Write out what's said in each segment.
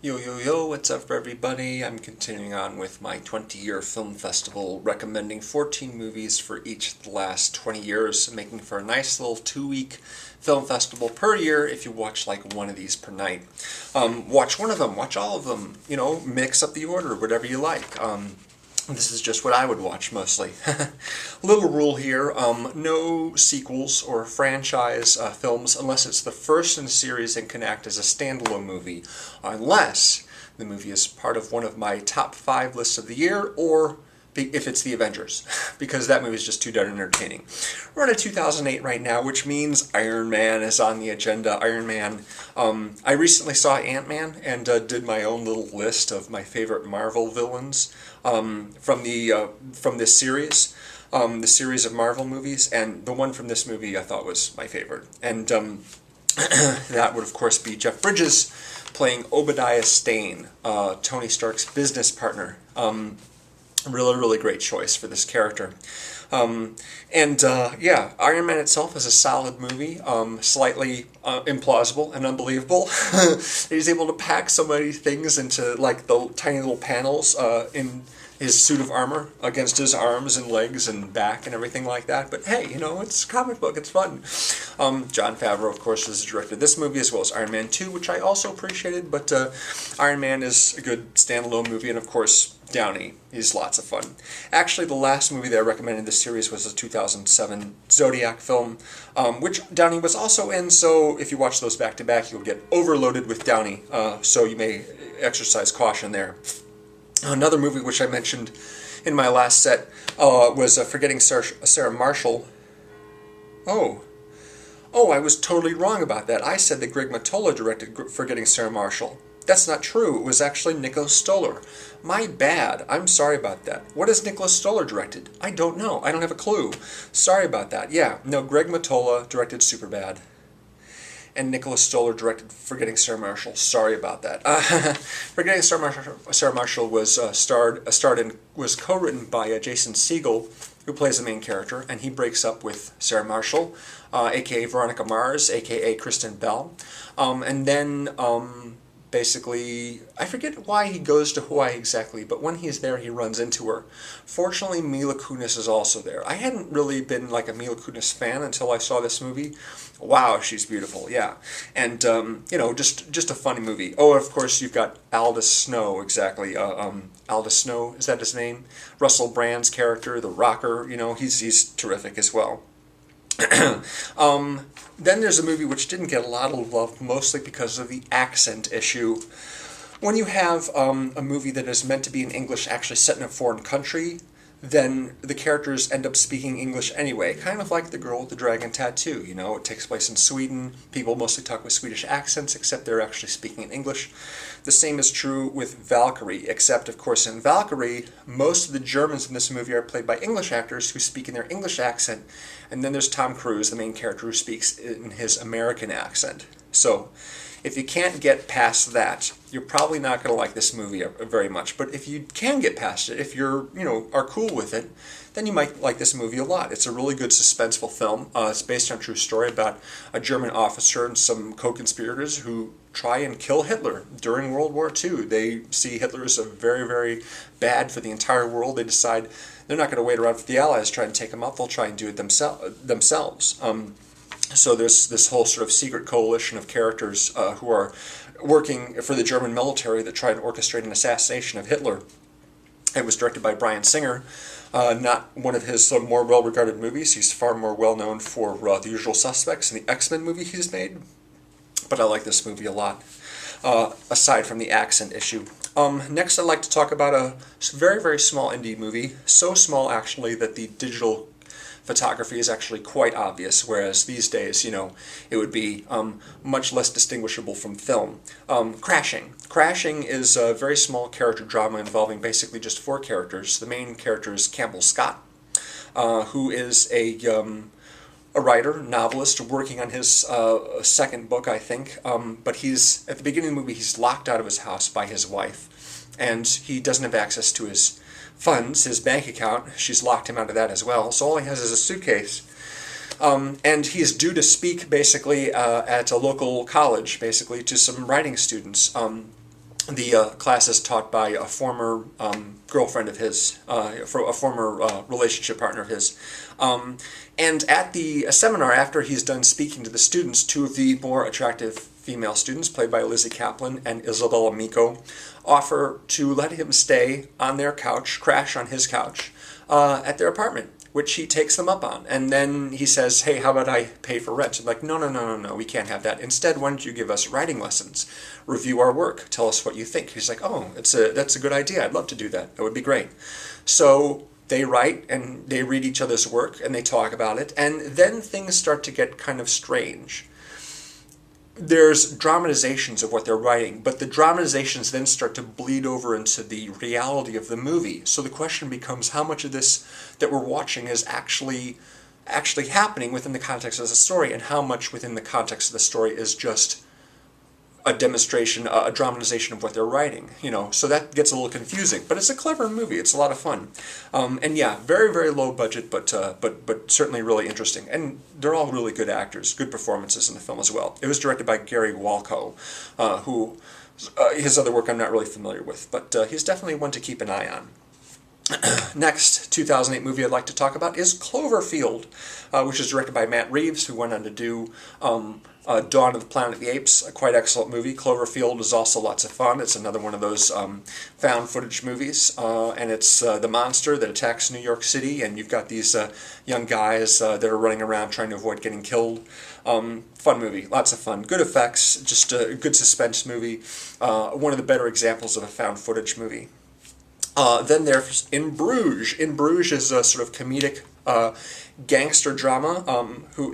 Yo, yo, yo, what's up, everybody? I'm continuing on with my 20-year film festival, recommending 14 movies for each of the last 20 years, making for a nice little 2-week film festival per year if you watch like one of these per night. Watch one of them, watch all of them, mix up the order, whatever you like. This is just what I would watch mostly. Little rule here, no sequels or franchise films unless it's the first in a series and can act as a standalone movie, unless the movie is part of one of my top 5 lists of the year, or if it's the Avengers, because that movie is just too darn entertaining. We're in 2008 right now, which means Iron Man is on the agenda. Iron Man. I recently saw Ant-Man and did my own little list of my favorite Marvel villains from this series, the series of Marvel movies, and the one from this movie I thought was my favorite. And that would, of course, be Jeff Bridges playing Obadiah Stane, Tony Stark's business partner. Really great choice for this character. Yeah, Iron Man itself is a solid movie, slightly implausible and unbelievable. He's able to pack so many things into like the tiny little panels in his suit of armor against his arms and legs and back and everything like that. But hey, it's a comic book, it's fun. Jon Favreau, of course, was the director of this movie, as well as Iron Man 2, which I also appreciated, but Iron Man is a good standalone movie, and of course, Downey. He's lots of fun. Actually, the last movie that I recommended in this series was the 2007 Zodiac film, which Downey was also in, so if you watch those back-to-back, you'll get overloaded with Downey, so you may exercise caution there. Another movie which I mentioned in my last set was Forgetting Sarah Marshall. Oh, I was totally wrong about that. I said that Greg Mottola directed Forgetting Sarah Marshall. That's not true. It was actually Nicholas Stoller. My bad. I'm sorry about that. What has Nicholas Stoller directed? I don't know. I don't have a clue. Sorry about that. Yeah, no, Greg Mottola directed Superbad. And Nicholas Stoller directed Forgetting Sarah Marshall. Sorry about that. Forgetting Sarah Marshall was was co-written by Jason Segel, who plays the main character, and he breaks up with Sarah Marshall, aka Veronica Mars, aka Kristen Bell, and then basically, I forget why he goes to Hawaii exactly, but when he's there, he runs into her. Fortunately, Mila Kunis is also there. I hadn't really been like a Mila Kunis fan until I saw this movie. Wow, she's beautiful, yeah. And, just a funny movie. Oh, of course, you've got Aldous Snow, exactly. Aldous Snow, is that his name? Russell Brand's character, the rocker, he's terrific as well. Then there's a movie which didn't get a lot of love, mostly because of the accent issue. When you have a movie that is meant to be in English actually set in a foreign country, then the characters end up speaking English anyway, kind of like The Girl with the Dragon Tattoo. It takes place in Sweden. People mostly talk with Swedish accents, except they're actually speaking in English. The same is true with Valkyrie, except, of course, in Valkyrie, most of the Germans in this movie are played by English actors who speak in their English accent, and then there's Tom Cruise, the main character, who speaks in his American accent. So, if you can't get past that, you're probably not going to like this movie very much. But if you can get past it, if you're, are cool with it, then you might like this movie a lot. It's a really good suspenseful film. It's based on a true story about a German officer and some co-conspirators who try and kill Hitler during World War II. They see Hitler as a very bad for the entire world. They decide they're not going to wait around for the Allies to try and take him out. They'll try and do it themselves. So there's this whole sort of secret coalition of characters who are working for the German military that try and orchestrate an assassination of Hitler. It was directed by Bryan Singer, not one of his more well-regarded movies. He's far more well-known for The Usual Suspects and the X-Men movie he's made. But I like this movie a lot, aside from the accent issue. Next I'd like to talk about a very small indie movie. So small, actually, that the digital photography is actually quite obvious, whereas these days, it would be much less distinguishable from film. Crashing. Crashing is a very small character drama involving basically just 4 characters. The main character is Campbell Scott, who is a writer, novelist, working on his second book, I think. But at the beginning of the movie, he's locked out of his house by his wife, and he doesn't have access to his funds, his bank account. She's locked him out of that as well, so all he has is a suitcase. And he's due to speak basically at a local college, basically, to some writing students. The class is taught by a former girlfriend of his, a former relationship partner of his. And at the seminar, after he's done speaking to the students, two of the more attractive female students, played by Lizzie Kaplan and Isabella Miko, offer to let him stay on their couch, crash on his couch, at their apartment, which he takes them up on. And then he says, hey, how about I pay for rent? I'm like, no, we can't have that. Instead, why don't you give us writing lessons? Review our work. Tell us what you think. He's like, oh, that's a good idea. I'd love to do that. That would be great. So they write and they read each other's work and they talk about it. And then things start to get kind of strange. There's dramatizations of what they're writing, but the dramatizations then start to bleed over into the reality of the movie. So the question becomes, how much of this that we're watching is actually happening within the context of the story, and how much within the context of the story is just a demonstration, a dramatization of what they're writing, so that gets a little confusing, but it's a clever movie. It's a lot of fun, and yeah, very, very low budget, but certainly really interesting, and they're all really good actors, good performances in the film as well. It was directed by Gary Walco, who his other work I'm not really familiar with, but he's definitely one to keep an eye on. Next 2008 movie I'd like to talk about is Cloverfield, which is directed by Matt Reeves, who went on to do Dawn of the Planet of the Apes, a quite excellent movie. Cloverfield is also lots of fun. It's another one of those found footage movies, and it's the monster that attacks New York City, and you've got these young guys that are running around trying to avoid getting killed. Fun movie, lots of fun, good effects, just a good suspense movie, one of the better examples of a found footage movie. Then there's In Bruges. In Bruges is a sort of comedic gangster drama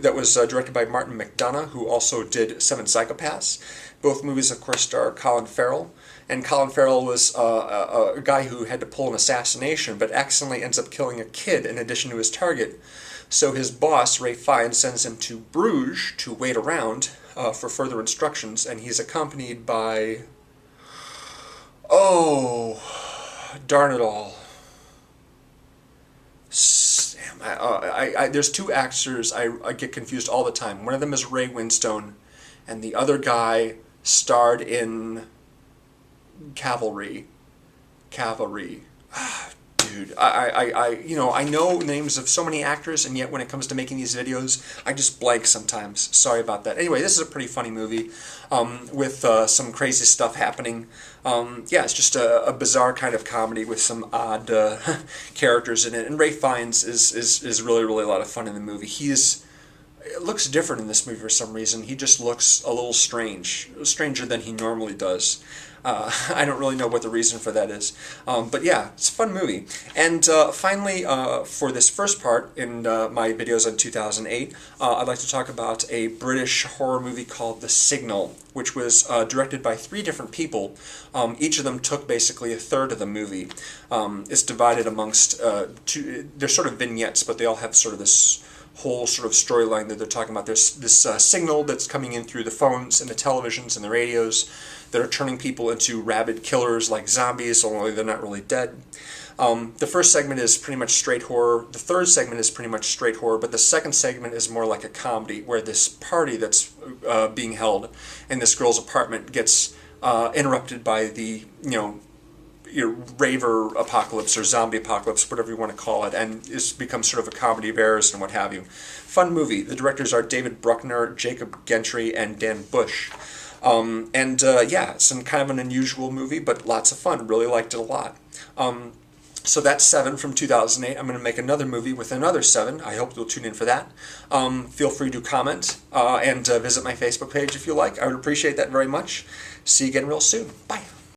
that was directed by Martin McDonagh, who also did Seven Psychopaths. Both movies, of course, star Colin Farrell. And Colin Farrell was a guy who had to pull an assassination, but accidentally ends up killing a kid in addition to his target. So his boss, Ray Fiennes, sends him to Bruges to wait around for further instructions, and he's accompanied by... oh... darn it all. There's two actors I get confused all the time. One of them is Ray Winstone, and the other guy starred in Cavalry. Dude, I know names of so many actors, and yet when it comes to making these videos, I just blank sometimes. Sorry about that. Anyway, this is a pretty funny movie with some crazy stuff happening. Yeah, it's just a bizarre kind of comedy with some odd characters in it, and Ray Fiennes is really, really a lot of fun in the movie. It looks different in this movie for some reason. He just looks a little stranger than he normally does. I don't really know what the reason for that is. But yeah, it's a fun movie. And finally, for this first part in my videos on 2008, I'd like to talk about a British horror movie called The Signal, which was directed by 3 different people. Each of them took basically a third of the movie. It's divided amongst they're sort of vignettes, but they all have sort of this whole sort of storyline that they're talking about. There's this signal that's coming in through the phones and the televisions and the radios that are turning people into rabid killers like zombies, only they're not really dead. The first segment is pretty much straight horror. The third segment is pretty much straight horror, but the second segment is more like a comedy, where this party that's being held in this girl's apartment gets interrupted by the, raver apocalypse or zombie apocalypse, whatever you want to call it, and it becomes sort of a comedy of errors and what have you. Fun movie. The directors are David Bruckner, Jacob Gentry, and Dan Bush. Yeah, it's kind of an unusual movie, but lots of fun. Really liked it a lot. So that's 7 from 2008. I'm going to make another movie with another 7. I hope you'll tune in for that. Feel free to comment and visit my Facebook page if you like. I would appreciate that very much. See you again real soon. Bye.